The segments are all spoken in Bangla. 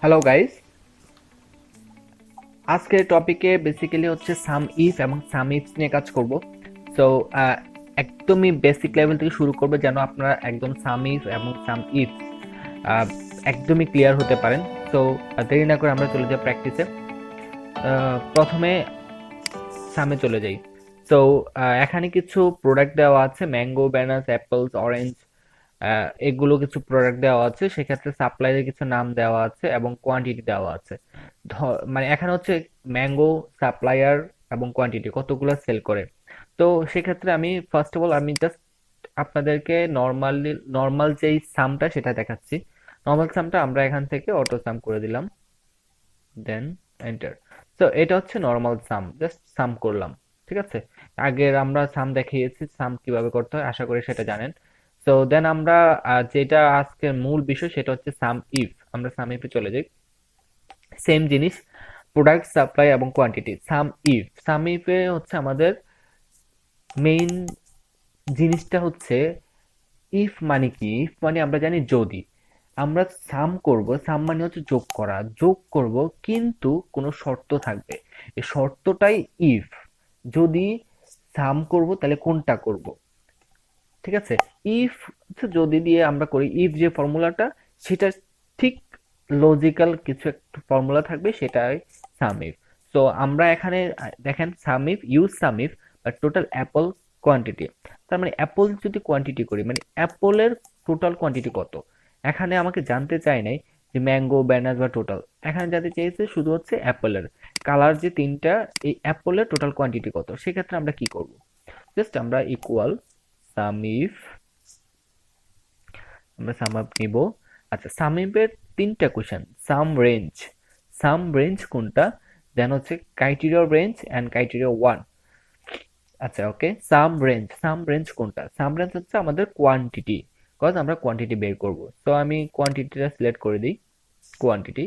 হ্যালো গাইস, আজকের টপিকে বেসিক্যালি হচ্ছে সাম ইফ এবং সাম ইফস নিয়ে কাজ করব। সো একদমই বেসিক লেভেল থেকে শুরু করব যেন আপনারা একদম সাম ইফ এবং সাম ইফ একদমই ক্লিয়ার হতে পারেন। সো দেরি না করে আমরা চলে যাই প্র্যাকটিসে। প্রথমে সামে চলে যাই। সো এখানে কিছু প্রোডাক্ট দেওয়া আছে, ম্যাঙ্গো, ব্যানানাস, অ্যাপলস, অরেঞ্জ, এগুলো কিছু প্রোডাক্ট দেওয়া আছে। সেক্ষেত্রে সাপ্লাইয়ের কিছু নাম দেওয়া আছে এবং কোয়ান্টিটি দেওয়া আছে। মানে এখানে হচ্ছে ম্যাঙ্গো সাপ্লায়ার এবং কোয়ান্টিটি কতগুলো সেল করে। তো সেক্ষেত্রে আমি ফার্স্ট অফ অল আমি জাস্ট আপনাদেরকে নর্মাল যেই সামটা সেটা দেখাচ্ছি। নর্মাল সামটা আমরা এখান থেকে অটো সাম করে দিলাম, দেন এন্টার। তো এটা হচ্ছে নর্মাল সাম, জাস্ট সাম করলাম। ঠিক আছে, আগের আমরা সাম দেখিয়েছি সাম কিভাবে করতে হয়, আশা করি সেটা জানেন। তো দেন আমরা যেটা আজকের মূল বিষয় সেটা হচ্ছে সাম ইফ। আমরা সাম ইফে চলে যাই। সেম জিনিস, প্রোডাক্ট, সাপ্লাই এবং কোয়ান্টিটি। সাম ইফে হচ্ছে আমাদের মেইন জিনিসটা হচ্ছে ইফ মানে কি। ইফ মানে আমরা জানি যদি। আমরা সাম করব, সাম মানে হচ্ছে যোগ করা, যোগ করব কিন্তু কোনো শর্ত থাকবে। এই শর্তটাই ইফ। যদি সাম করব তাহলে কোনটা করব, ঠিক আছে। ইফ যদি দিয়ে আমরা করি, ইফ যে ফর্মুলাটা সেটা ঠিক লজিক্যাল কিছু একটা ফর্মুলা থাকবে, সেটাই সাম ইফ। তো আমরা এখানে দেখেন sum if, use sum if total apple quantity. তার মানে অ্যাপল যদি কোয়ান্টিটি করি মানে অ্যাপলের টোটাল কোয়ান্টিটি কত। এখানে আমাকে জানতে চাই নাই যে ম্যাঙ্গো, ব্যানানা বা টোটাল। এখানে জানতে চেয়েছে শুধু হচ্ছে অ্যাপলের কালার যে তিনটা, এই অ্যাপলের টোটাল কোয়ান্টিটি কত। সেক্ষেত্রে আমরা কি করব, জাস্ট আমরা ইকুয়াল সাম ইফ, আমরা সাম আপ নিব। আচ্ছা, সাম ইফের তিনটা কোশ্চেন। সাম রেঞ্জ কোনটা, দেন হচ্ছে criteria range and criteria one. আচ্ছা ওকে, সাম রেঞ্জ কোনটা। সাম রেঞ্জ হচ্ছে আমাদের কোয়ান্টিটি, কজ আমরা কোয়ান্টিটি বের করব। তো আমি কোয়ান্টিটিটা সিলেক্ট করে দিই, কোয়ান্টিটি,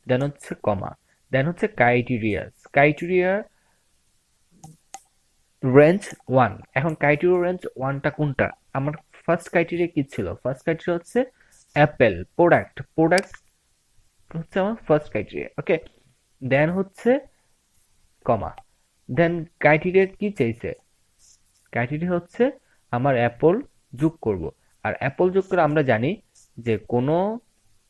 দেন হচ্ছে কমা, দেন হচ্ছে ক্রাইটেরিয়া রেঞ্জ ওয়ান। এখন ক্রাইটেরিয়া রেঞ্জ ওয়ানটা কোনটা, আমার ফার্স্ট ক্রাইটেরিয়া কি ছিল, ফার্স্ট ক্রাইটেরিয়া হচ্ছে অ্যাপেল প্রোডাক্ট হচ্ছে আমার ফার্স্ট ক্রাইটেরিয়া। ওকে, দেন হচ্ছে কমা, দেন ক্রাইটেরিয়া কি চাইছে, ক্রাইটেরিয়া হচ্ছে আমার অ্যাপল যোগ করব। আর অ্যাপল যোগ করে আমরা জানি যে কোনো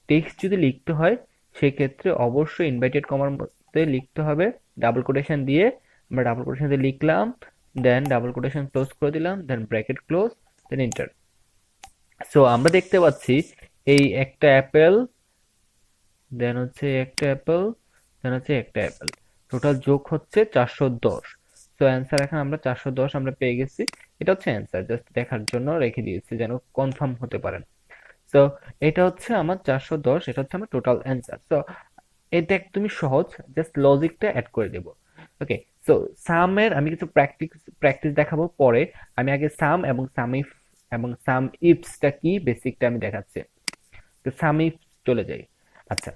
টেক্সট যদি লিখতে হয় সেক্ষেত্রে অবশ্যই ইনভার্টেড কমার মধ্যে লিখতে হবে, ডাবল কোটেশন দিয়ে। আমরা ডাবল কোটেশন দিয়ে লিখলাম, দেন ডাবল কোটেশন ক্লোজ করে দিলাম, then bracket close, then enter. So আমরা দেখতে পাচ্ছি এই একটা অ্যাপেল, দেন হচ্ছে একটা অ্যাপেল, দেন হচ্ছে একটা অ্যাপেল, টোটাল যোগ হচ্ছে 410। সো অ্যান্সার এখন আমরা 410 আমরা পেয়ে গেছি। এটা হচ্ছে অ্যান্সার, জাস্ট দেখার জন্য রেখে দিয়েছি যেন কনফার্ম হতে পারেন। সো এটা হচ্ছে আমার 410, এটা হচ্ছে আমার টোটাল অ্যান্সার। সো এটা একদমই সহজ, জাস্ট লজিকটা অ্যাড করে দেব। ওকে, সো সামের আমি কিছু প্র্যাকটিস দেখাবো পরে। আমি আগে সাম এবং সামিফ এবং সাম ইফসটা কি বেসিকটা আমি দেখাচ্ছি। তো সাম ইফ চলে যাই। আচ্ছা,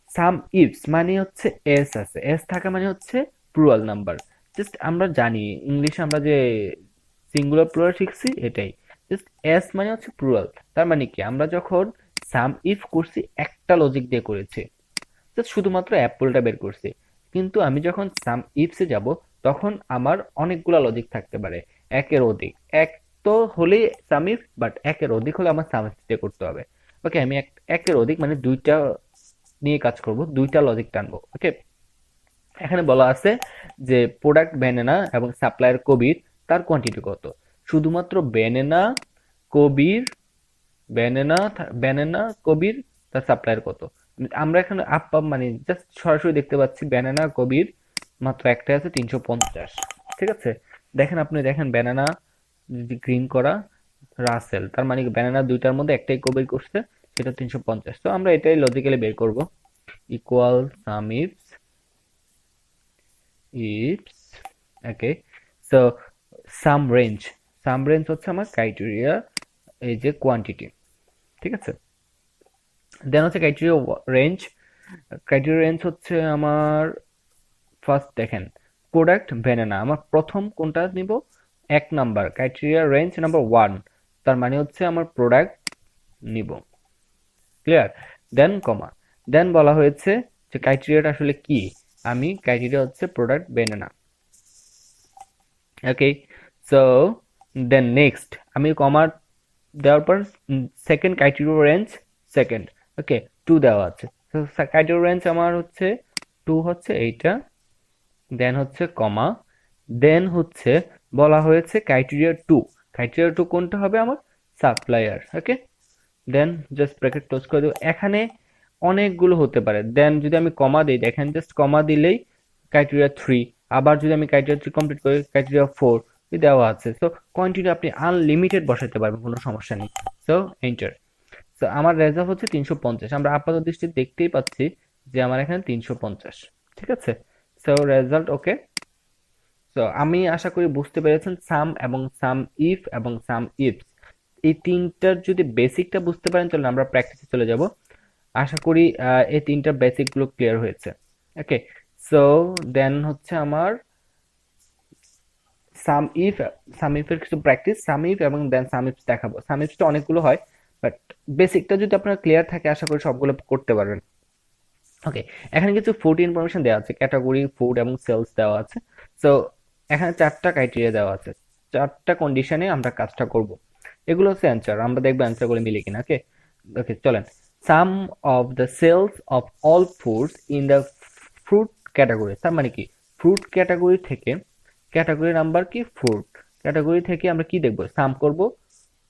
সাম ইফস মানে হচ্ছে এস আছে, এস থাকা মানে হচ্ছে প্লুরাল নাম্বার। জাস্ট আমরা জানি ইংলিশে আমরা যে সিঙ্গুলার প্লুরাল শিখছি এটাই। জাস্ট এস মানে হচ্ছে প্লুরাল। তার মানে কি, আমরা যখন সাম ইফ করছি একটা লজিক দিয়ে করেছি, জাস্ট শুধুমাত্র অ্যাপলটা বের করছি। কিন্তু আমি যখন সাম ইফসে যাব তখন আমার অনেকগুলা লজিক থাকতে পারে, একের অধিক। এক তো হলেই সাম ইফ, বাট একের অধিক হলে আমার সাম ইফ দিয়ে করতে হবে। ওকে, আমি একের অধিক মানে দুইটা নিয়ে কাজ করব, দুইটা লজিক টানবো। ওকে, এখানে বলা আছে যে প্রোডাক্ট ব্যানানা এবং সাপ্লায়ার কবির, তার কোয়ান্টিটি কত। শুধুমাত্র কবির ব্যানানা ব্যানানা কবির, তার সাপ্লায়ার কত। আমরা এখানে মানে জাস্ট সরাসরি দেখতে পাচ্ছি ব্যানানা কবির মাত্র একটা আছে 350। ঠিক আছে, দেখেন আপনি দেখেন ব্যানানা গ্রিন করা, রাসেল, তার মানে ব্যানানা দুইটার মধ্যে একটাই কবির করছে, সেটা 350। তো আমরা এটাই লজিক্যালি বের করব, ইকুয়াল সাম ইফস। ওকে, সো সাম রেঞ্জ হচ্ছে আমার ক্রাইটেরিয়া, এই যে কোয়ান্টিটি। ঠিক আছে, দেন হচ্ছে ক্রাইটেরিয়া রেঞ্জ হচ্ছে আমার ফার্স্ট দেখেন প্রোডাক্ট ব্যানানা, আমার প্রথম কোনটা নিব, এক number criteria range number one, তার মানে হচ্ছে আমার প্রোডাক্ট নিব। ক্লিয়ার, দেন কমা, দেন বলা হয়েছে যে ক্রাইটেরিয়াটা আসলে কি, আমি ক্রাইটেরিয়া হচ্ছে প্রোডাক্ট ব্যানানা। ওকে, সো দেন নেক্সট আমি কমা দেওয়ার পর সেকেন্ড ক্রাইটেরিয়া রেঞ্জ সেকেন্ড, ওকে 2 দেওয়া আছে। তো ক্রাইটেরিয়া রেঞ্জ আমার হচ্ছে 2 হচ্ছে এইটা, দেন হচ্ছে কমা, দেন হচ্ছে বলা হয়েছে ক্রাইটেরিয়া 2, ক্রাইটেরিয়া 2 কোনটা হবে আমার, সাপ্লায়ার। ওকে, দেন জাস্ট ব্র্যাকেট ক্লোজ করে দেবো। এখানে অনেকগুলো হতে পারে, দেন যদি আমি কমা দিই, দেখেন জাস্ট কমা দিলেই ক্রাইটেরিয়া 3, আবার যদি আমি ক্রাইটেরিয়া 3 কমপ্লিট করি ক্রাইটেরিয়া 4 দেওয়া আছে। সো কন্টিনিউ আপনি আনলিমিটেড বসাতে পারবেন, কোনো সমস্যা নেই। So enter. সো আমার রেজাল্ট হচ্ছে 350, আমরা আপাতত দৃষ্টি দেখতেই পাচ্ছি যে আমার এখানে 350, ঠিক আছে। সো রেজাল্ট ওকে। সো আমি আশা করি বুঝতে পেরেছেন সাম এবং সাম ইফ এবং সাম ইফস এই তিনটার যদি বেসিকটা বুঝতে পারেন তাহলে আমরা প্র্যাকটিসে চলে যাব। আশা করি এই তিনটার বেসিক গুলো ক্লিয়ার হয়েছে। ওকে, সো দেন হচ্ছে আমার সাম ইফ, সাম ইফ এর কিছু প্র্যাকটিস, সাম ইফ এবং দেন সাম ইফস দেখাবো। সাম ইফসটা অনেকগুলো হয়, বাট বেসিকটা যদি আপনার ক্লিয়ার থাকে আশা করি সবগুলো করতে পারবেন। ওকে, এখানে কিছু ফুড ইনফরমেশন দেওয়া আছে, ক্যাটাগরি ফুড এবং সেলস দেওয়া আছে। সো এখানে 4টা ক্রাইটেরিয়া দেওয়া আছে, 4টা কন্ডিশনে আমরা কাজটা করব। এগুলো হচ্ছে অ্যান্সার, আমরা দেখবো অ্যান্সার করে মিলে কিনা। ওকে, ওকে চলেন। Sum of the sales of all foods in the fruit category, তার মানে কি ফ্রুট ক্যাটাগরি থেকে, ক্যাটাগরি নাম্বার কি ফ্রুট, ক্যাটাগরি থেকে আমরা কি দেখবো, সাম করব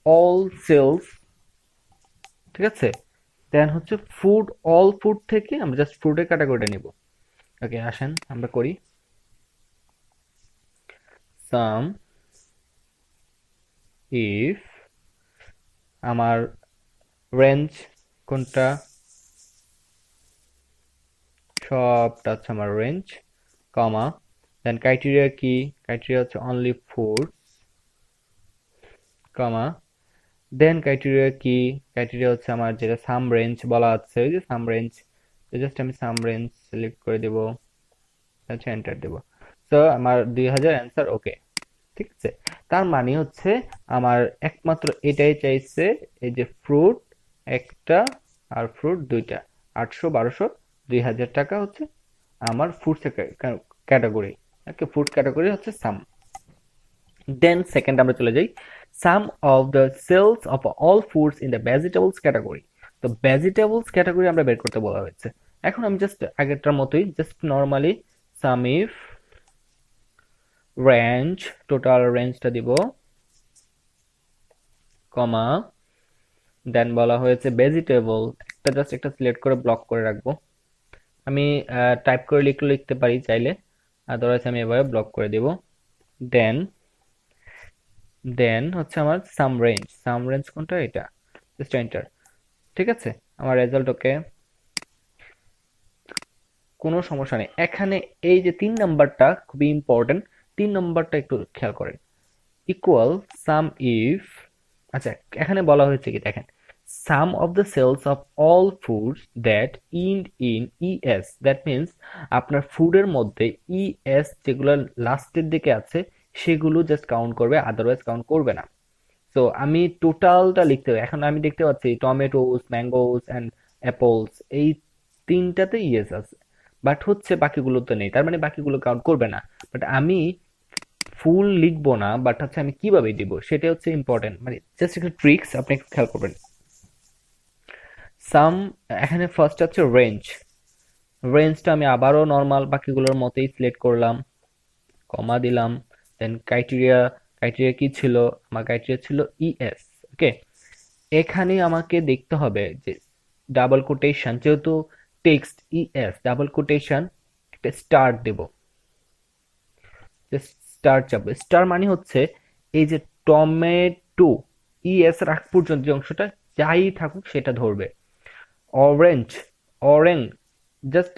অল সেলস, ঠিক আছে। দেন হচ্ছে ফুড, অল ফুড থেকে আমরা জাস্ট ফুডের ক্যাটাগরিটা নিব। ওকে, আসেন আমরা করি। সাম ইফ, আমার রেঞ্জ কোনটা, সবটা হচ্ছে আমার রেঞ্জ, কমা, দেন ক্রাইটেরিয়া কি, ক্রাইটেরিয়া হচ্ছে অনলি ফুড, কমা, দেন ক্রাইটেরিয়া কি, ক্রাইটেরিয়া হচ্ছে আমার যেটা সাম রেঞ্জ বলা আছে, ওই যে সাম রেঞ্জ, জাস্ট আমি সাম রেঞ্জ সিলেক্ট করে দেব, আচ্ছা এন্টার দেব। সো আমার 2000 অ্যান্সার ওকে, ঠিক আছে। তার মানে হচ্ছে আমার একমাত্র এটাই চাইছে, এই যে ফ্রুট একটা আর ফ্রুট দুইটা, 800 1200 2000 টাকা হচ্ছে আমার food category. Okay, food category হচ্ছে সাম। দেন সেকেন্ড আমরা চলে যাই, sum of the sales of all foods in the vegetables category. তো ভেজিটেবলস ক্যাটাগরি আমরা বের করতে বলা হয়েছে। এখন আমি জাস্ট আগেরটার মতোই just normally sum if range, total রেঞ্জটা দিব, কমা, দেন বলা হয়েছে ভেজিটেবল, একটা জাস্ট একটা সিলেক্ট করে ব্লক করে রাখবো। আমি টাইপ করে লিখতে পারি চাইলে, আদারওয়াইজ আমি এভাবে ব্লক করে দেব। দেন দেন হচ্ছে আমার সাম রেঞ্জ, সাম রেঞ্জ কোনটা, এটা, জাস্ট এন্টার, ঠিক আছে। আমার রেজাল্ট ওকে, কোনো সমস্যা নেই। এখানে এই যে 3 নাম্বারটা খুবই ইম্পর্টেন্ট, 3 নাম্বারটা একটু খেয়াল করেন, ইকুয়াল সাম ইফ, আচ্ছা এখানে বলা হয়েছে কি দেখেন, sum of the sales of all foods that end in ES, that means আপনার ফুডের মধ্যে ইএস যেগুলো লাস্টের দিকে আছে সেগুলো জাস্ট কাউন্ট করবে, আদারওয়াইজ কাউন্ট করবে না। সো আমি টোটালটা লিখতে হবে। এখন আমি দেখতে পাচ্ছি টমেটোস, ম্যাঙ্গোস অ্যান্ড অ্যাপলস এই তিনটাতে ইয়েস আছে, বাট হচ্ছে বাকিগুলোতে নেই, তার মানে বাকিগুলো কাউন্ট করবে না। বাট আমি ফুল লিখবো না, বাট হচ্ছে আমি কিভাবে দিব সেটা হচ্ছে ইম্পর্টেন্ট, মানে জাস্ট একটা ট্রিক্স আপনি একটু খেয়াল করবেন। সাম, এখানে ফার্স্ট হচ্ছে রেঞ্জ, রেঞ্জটা আমি আবারও নর্মাল বাকিগুলোর মতোই সিলেক্ট করলাম, কমা দিলাম। দেন ক্রাইটেরিয়া, ক্রাইটেরিয়া কি ছিল, আমার ক্রাইটেরিয়া ছিল ইএস। ওকে, এখানে আমাকে দেখতে হবে যে ডাবল কোটেশন, যেহেতু টেক্সট ইএস ডাবল কোটেশন, একটা স্টার দেব, স্টার চাপবে। স্টার মানে হচ্ছে এই যে টমেটো ইএস এর আগ পর্যন্ত যে অংশটা যাই থাকুক সেটা ধরবে। অরেঞ্জ, অরেঞ্জ জাস্ট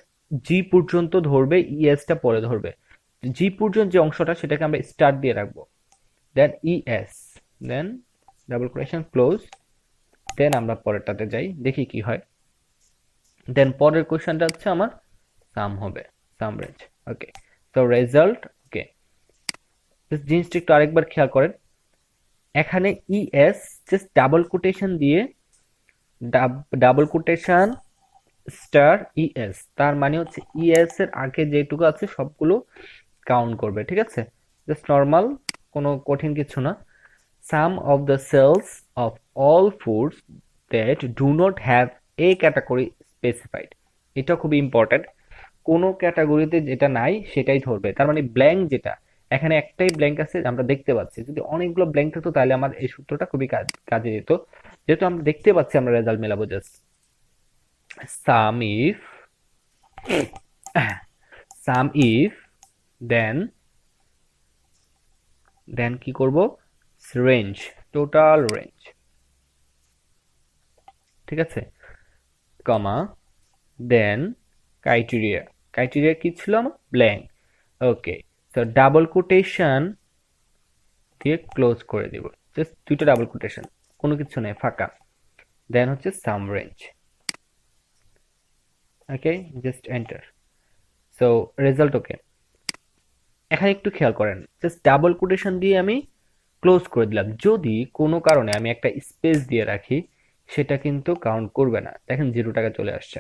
জি পর্যন্ত ধরবে, ইএসটা পরে ধরবে। জি পর্যন্ত যে অংশটা সেটাকে আমরা স্টার দিয়ে রাখবো, দেন ইএস, দেন ডাবল কোটেশন ক্লোজ। দেন আমরা পরেরটাতে যাই, দেখি কি হয়। দেন পরের কোশ্চেনটা হচ্ছে আমার সাম হবে, সাম রেঞ্জ। ওকে, তো রেজাল্ট ওকে। জিনিসটা একটু আরেকবার খেয়াল করেন, এখানে ইএস জাস্ট ডাবল কোটেশন দিয়ে, ডাবল কোটেশন স্টার ইএস, তার মানে হচ্ছে ইএস এর আগে যেটুকু আছে সবগুলো কাউন্ট করবে, ঠিক আছে? জাস্ট নর্মাল, কোনো কঠিন কিছু না। Sum of the sales of all foods that do not have a category specified, এটা খুবই ইম্পর্টেন্ট। কোনো ক্যাটাগরিতে যেটা নাই সেটাই ধরবে, তার মানে ব্ল্যাঙ্ক যেটা, এখানে একটাই ব্ল্যাঙ্ক আছে আমরা দেখতে পাচ্ছি, যদি অনেকগুলো ব্ল্যাঙ্ক থাকতো তাহলে আমার এই সূত্রটা খুবই কাজে যেত। যেহেতু আমরা দেখতে পাচ্ছি আমরা রেজাল্ট মেলাবো, just sum if, sum if, then কি করব, রেঞ্জ, টোটাল রেঞ্জ, ঠিক আছে, কমা, দেন ক্রাইটেরিয়া, ক্রাইটেরিয়া কি ছিল আমার, ব্ল্যাঙ্ক, ওকে। সো ডাবল কোটেশন দিয়ে ক্লোজ করে দিব, জাস্ট দুইটা ডাবল কোটেশন, কোনো কিছু নেই, ফাঁকা, দেন হচ্ছে sum range, okay, just enter. So result okay. এখানে একটু খেয়াল করেন, জাস্ট ডাবল কোটেশন দিয়ে আমি ক্লোজ করে দিলাম, যদি কোনো কারণে আমি একটা স্পেস দিয়ে রাখি সেটা কিন্তু কাউন্ট করবে না, দেখেন 0 টাকা চলে আসছে,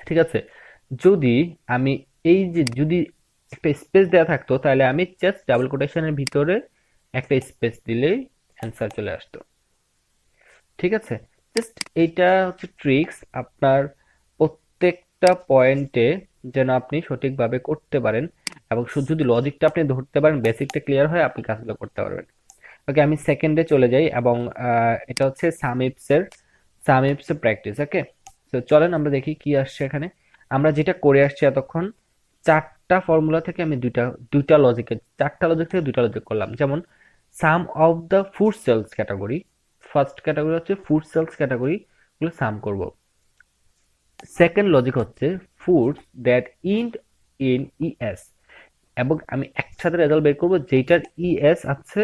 ঠিক আছে? যদি আমি এই যে যদি একটা স্পেস দেওয়া থাকতো তাহলে আমি জাস্ট ডাবল কোটেশনের ভিতরে একটা স্পেস দিলেই অ্যান্সার চলে আসতো, ঠিক আছে? জাস্ট এইটা হচ্ছে ট্রিক্স আপনার প্রত্যেকটা পয়েন্টে যেন আপনি সঠিকভাবে করতে পারেন, এবং যদি লজিকটা আপনি ধরতে পারেন, বেসিকটা ক্লিয়ার হয়, আপনি কাজগুলো করতে পারবেন। ওকে, আমি সেকেন্ডে চলে যাই, এবং এটা হচ্ছে সামিপস এর প্র্যাকটিস, ওকে। তো চলেন আমরা দেখি কি আসছে এখানে। আমরা যেটা করে আসছি এতক্ষণ, চারটা ফর্মুলা থেকে আমি চারটা লজিক থেকে দুইটা লজিক করলাম, যেমন sum of the food sales category, first category হচ্ছে ফুড সেলস ক্যাটাগরি, গুলো সাম করব। সেকেন্ড লজিক হচ্ছে foods that end in ES, এবং আমি একসাথে রেজাল্ট বের করবো যেটার ইএস আছে,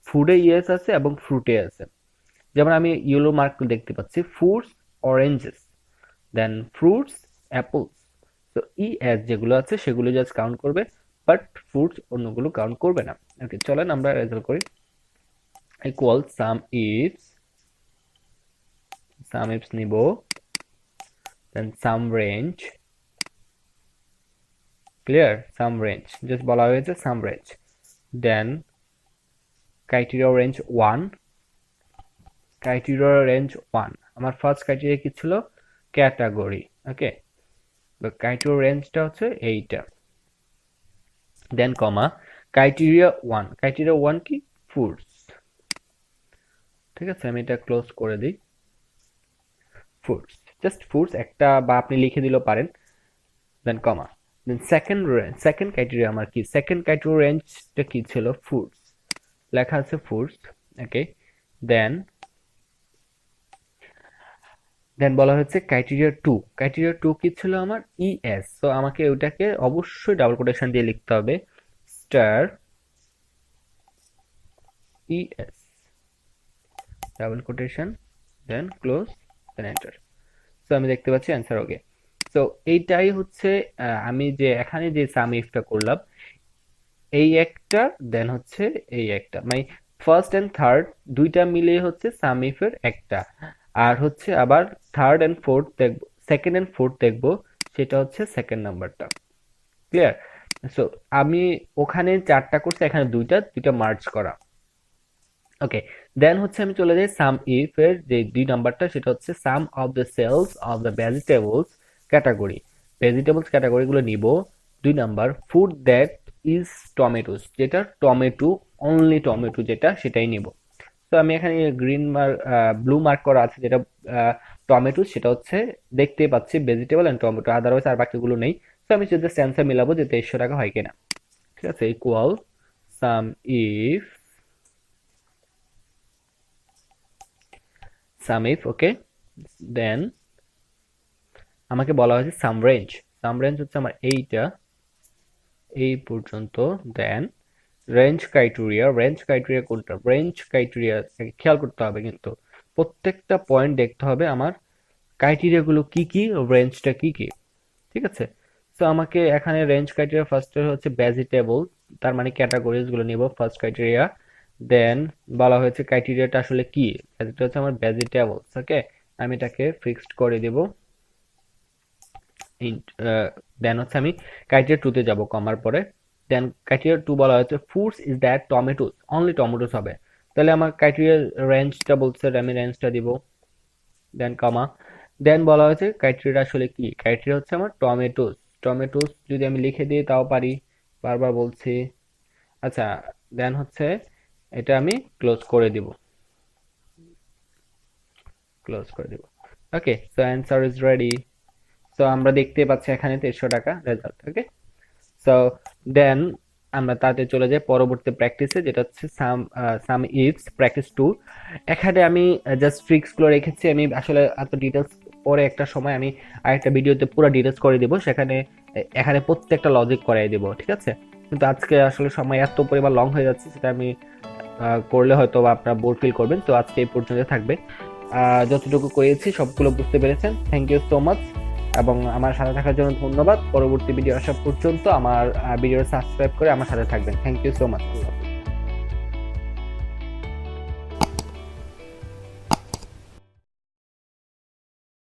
ফুডে ইএস আছে এবং ফ্রুটে আছে। যেমন আমি ইয়েলো মার্ক দেখতে পাচ্ছি, ফ্রুটস অরেঞ্জেস, দেন ফ্রুটস অ্যাপলস। তো ইএস যেগুলো আছে সেগুলো জাস্ট কাউন্ট করবে, বাট ফ্রুটস অন্যগুলো কাউন্ট করবে না। ওকে, চলেন আমরা রেজাল্ট করি। ইকুয়াল সাম ইফস নিব, then sum range, clear, sum range just বলা হয়েছে sum range, then criteria range 1, criteria range 1, আমার ফার্স্ট ক্রাইটেরিয়া কি ছিল, ক্যাটাগরি, ওকে। তো ক্রাইটেরিয়া রেঞ্জটা হচ্ছে এইটা, দেন কমা, ক্রাইটেরিয়া 1 কি, ফুডস, ঠিক আছে, আমি এটা ক্লোজ করে দিই, ফুডস, জাস্ট ফুডস একটা বা আপনি লিখে দিলেও পারেন, দেন কমা, দেন সেকেন্ড ক্রাইটেরিয়া আমার কি, সেকেন্ড ক্রাইটেরিয়া রেঞ্জটা কি ছিল, ফুডস, লেখা আছে ফুডস, ওকে। দেন বলা হয়েছে ক্রাইটেরিয়া 2 কি ছিল আমার, ইএস, তো আমাকে ওইটাকে অবশ্যই ডাবল কোটেশন দিয়ে লিখতে হবে, স্টার ইএস, ডাবল কোটেশন, দেন ক্লোজ, দেন এন্টার। সো আমি দেখতে পাচ্ছি অ্যান্সার ওকে। সো এইটাই হচ্ছে আমি যে এখানে যে সাম ইফটা করলাম, এই একটা, দেন হচ্ছে এই একটা, মানে ফার্স্ট এন্ড থার্ড দুইটা মিলিয়ে হচ্ছে সাম ইফের একটা, আর হচ্ছে আবার থার্ড এন্ড ফোর্থ দেখবো, সেকেন্ড এন্ড ফোর্থ দেখবো, সেটা হচ্ছে সেকেন্ড নাম্বারটা, ক্লিয়ার? সো আমি ওখানে চারটা করছি, এখানে দুইটা দুইটা মার্জ করা, ওকে। দেন হচ্ছে আমি চলে যাই সাম ইফ এর যে 2 নাম্বারটা, সেটা হচ্ছে sum of the sales of the vegetables category, vegetables category গুলো নিব। 2 number, food that is tomatoes, যেটা টমেটো, অনলি টমেটো যেটা, সেটাই নিব। তো আমি এখানে গ্রিন মার্ক, ব্লু মার্ক করা আছে যেটা টমেটো, সেটা হচ্ছে দেখতেই পাচ্ছি ভেজিটেবল এন্ড টমেটো, আদারওয়াইজ আর বাকিগুলো নেই। তো আমি জাস্ট অ্যান্সার মিলাবো যে 2300 টাকা হয় কিনা, ঠিক আছে, ইকুয়াল সাম ইফ, ওকে, দেন আমাকে বলা হয়েছে সাম রেঞ্জ হচ্ছে আমার এইটা, এই পর্যন্ত, দেন রেঞ্জ ক্রাইটেরিয়া কোনটা, রেঞ্জ ক্রাইটেরিয়া খেয়াল করতে হবে, কিন্তু প্রত্যেকটা পয়েন্ট দেখতে হবে আমার ক্রাইটেরিয়া গুলো কি কি, রেঞ্জটা কি কি, ঠিক আছে? তো আমাকে এখানে রেঞ্জ ক্রাইটেরিয়া ফার্স্ট হচ্ছে ভেজিটেবল, তার মানে ক্যাটাগরিজ গুলো নিব ফার্স্ট ক্রাইটেরিয়া, দেন বলা হয়েছে ক্রাইটেরিয়াটা আসলে কি, এটা হচ্ছে আমার ভেজিটেবলস, ওকে। আমি এটাকে ফিক্সড করে দিব, দেন হচ্ছে আমি ক্রাইটেরিয়া 2 তে যাব কমার পরে। দেন ক্রাইটেরিয়া 2 বলা হচ্ছে foods is that tomatoes, only tomatoes হবে। তাহলে আমার ক্রাইটেরিয়া রেঞ্জটা বলছে, আমি রেঞ্জটা দিব, দেন কমা। দেন বলা হয়েছে ক্রাইটেরিয়া আসলে কি, ক্রাইটেরিয়া হচ্ছে আমার টমেটোস। টমেটোস যদি আমি লিখে দিই তাও পারি, বারবার বলছি। আচ্ছা, দেন হচ্ছে এটা আমি ক্লোজ করে দিব, ক্লোজ করে দিব। Okay, so answer is ready. So আমরা দেখতে পাচ্ছি এখানে 2300 টাকা রেজাল্ট। ওকে, সো দেন আমরা তাতে চলে যাই পরবর্তী প্র্যাকটিসে, যেটা হচ্ছে সাম ইফস প্র্যাকটিস 2। এখানে আমি জাস্ট ট্রিক্সগুলো রেখেছি, আমি আসলে এত ডিটেলস পরে একটা সময় আমি আরেকটা ভিডিওতে পুরো ডিটেলস করে দিব, সেখানে এখানে প্রত্যেকটা লজিক করাই দিব, ঠিক আছে? কিন্তু আজকে আসলে সময় এত পরিমাণ লং হয়ে যাচ্ছে, সেটা আমি করলে হয়তো আপনারা বোর ফিল করবেন। তো আজকে এই পর্যন্ত থাকবে। যতটুকু করেছি সবগুলো বুঝতে পেরেছেন, থ্যাংক ইউ সো মাচ, এবং আমার সাথে থাকার জন্য ধন্যবাদ। পরবর্তী ভিডিও আসা পর্যন্ত আমার ভিডিও সাবস্ক্রাইব করে আমার সাথে থাকবেন। Thank you so much.